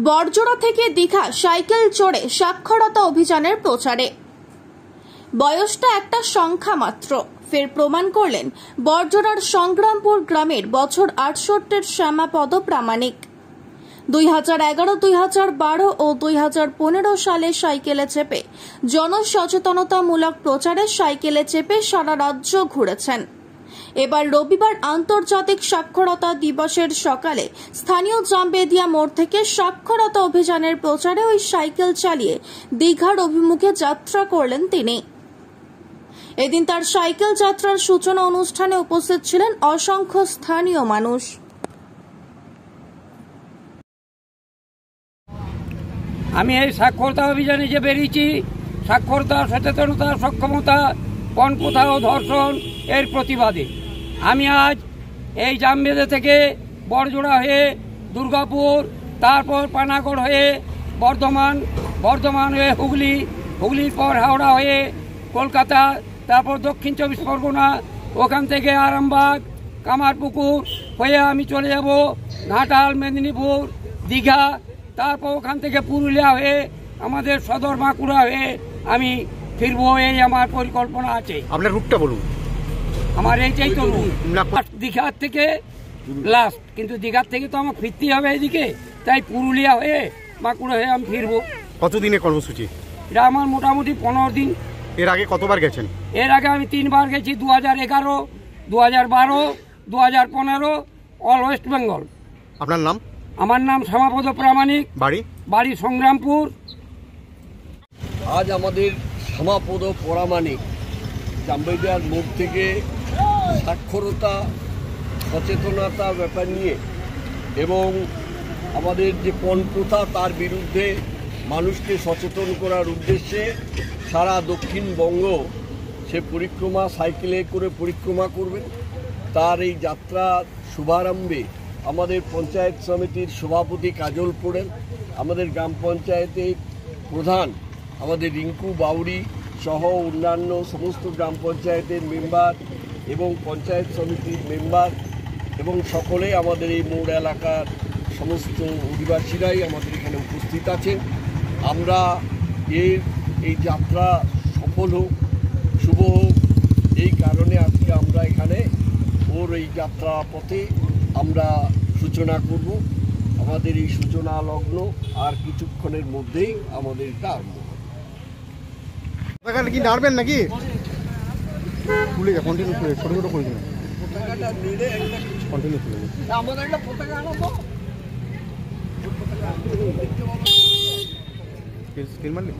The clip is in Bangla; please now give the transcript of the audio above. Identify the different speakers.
Speaker 1: বড়জোড়া থেকে দীঘা সাইকেল চড়ে সাক্ষরতা অভিযানের প্রচারে। বয়সটা একটা সংখ্যা মাত্র, ফের প্রমাণ করলেন বড়জোড়ার সংগ্রামপুর গ্রামের বছর ৬৮-র শ্যামাপদ প্রামাণিক। ২০১১, ২০১২ ও ২০১৫ সালে সাইকেলে চেপে জনসচেতনতামূলক প্রচারে সাইকেলে চেপে সারা রাজ্য ঘুরেছেন। এবার রবিবার আন্তর্জাতিক সাক্ষরতা দিবসের সকালে স্থানীয় জামবেদিয়া মোড় থেকে সাক্ষরতা অভিযানের প্রচারে ওই সাইকেল চালিয়ে দীঘার অভিমুখে যাত্রা করলেন তিনি। এদিন তার সাইকেল যাত্রার সূচনা অনুষ্ঠানে উপস্থিত ছিলেন অসংখ্য স্থানীয় মানুষ।
Speaker 2: আমি এই সাক্ষরতা অভিযানে যে বেরিয়েছি, সাক্ষরতা, সচেতনতা, সক্ষমতা, পণপ্রথা ও ধর্ষণ এর প্রতিবাদে আমি আজ এই জামবেদা থেকে বড়জোড়া হয়ে দুর্গাপুর, তারপর পানাগড় হয়ে বর্ধমান হয়ে হুগলির পর হাওড়া হয়ে কলকাতা, তারপর দক্ষিণ ২৪ পরগনা, ওখান থেকে আরামবাগ, কামারপুকুর হয়ে আমি চলে যাব ঘাটাল, মেদিনীপুর, দীঘা, তারপর ওখান থেকে পুরুলিয়া হয়ে আমাদের সদর বাঁকুড়া হয়ে আমি ফিরবো। এই আমার পরিকল্পনা আছে।
Speaker 3: আপনার রুটটা বলুন।
Speaker 2: আমার এইটাই তো দীঘার থেকে লাস্ট, কিন্তু দীঘার থেকে তো আমার ফিরতেই হবে এদিকে, তাই পুরুলিয়া হয়ে বাঁকুড়া হয়ে আমি ফিরবো।
Speaker 3: কতদিনের কর্মসূচি
Speaker 2: এটা? আমার মোটামুটি ১৫ দিন।
Speaker 3: এর আগে কতবার গেছেন?
Speaker 2: এর আগে আমি ৩ বার গেছি, ২০১১, ২০১২, ২০১৫, অল ওয়েস্ট বেঙ্গল।
Speaker 3: আপনার নাম?
Speaker 2: আমার নাম শ্যামাপদ প্রামাণিক। বাড়ি সংগ্রামপুর।
Speaker 4: আজ আমাদের শ্যামাপদ প্রামাণিক জামবেদিয়ার মোড় থেকে সাক্ষরতা, সচেতনতা ব্যাপার নিয়ে এবং আমাদের যে পণপ্রথা তার বিরুদ্ধে মানুষকে সচেতন করার উদ্দেশ্যে সারা দক্ষিণবঙ্গ সে পরিক্রমা, সাইকেলে করে পরিক্রমা করবেন। তার এই যাত্রা শুভারম্ভে আমাদের পঞ্চায়েত সমিতির সভাপতি কাজল পোড়েল, আমাদের গ্রাম পঞ্চায়েতের প্রধান আমাদের রিঙ্কু বাউরি সহ অন্যান্য সমস্ত গ্রাম পঞ্চায়েতের মেম্বার এবং পঞ্চায়েত সমিতির মেম্বার এবং সকলেই আমাদের এই মোড় এলাকার সমস্ত অধিবাসীরাই আমাদের এখানে উপস্থিত আছেন। আমরা এই যাত্রা সফল হোক, শুভ হোক, এই কারণে আজকে আমরা এখানে ওর এই যাত্রা পথে আমরা সূচনা করব। আমাদের এই সূচনা লগ্ন আর কিছুক্ষণের মধ্যেই আমাদের এটা আরম্ভ হবে।
Speaker 3: কি নাড়বেন নাকি? খুলে যা, কন্টিনিউ করে, ছোট ছোট করে দিন। পতাকাটা নেড়ে একটা কন্টিনিউ করে দিন। আমাদের একটা পতাকা আনবো। স্ক্রিন মারলে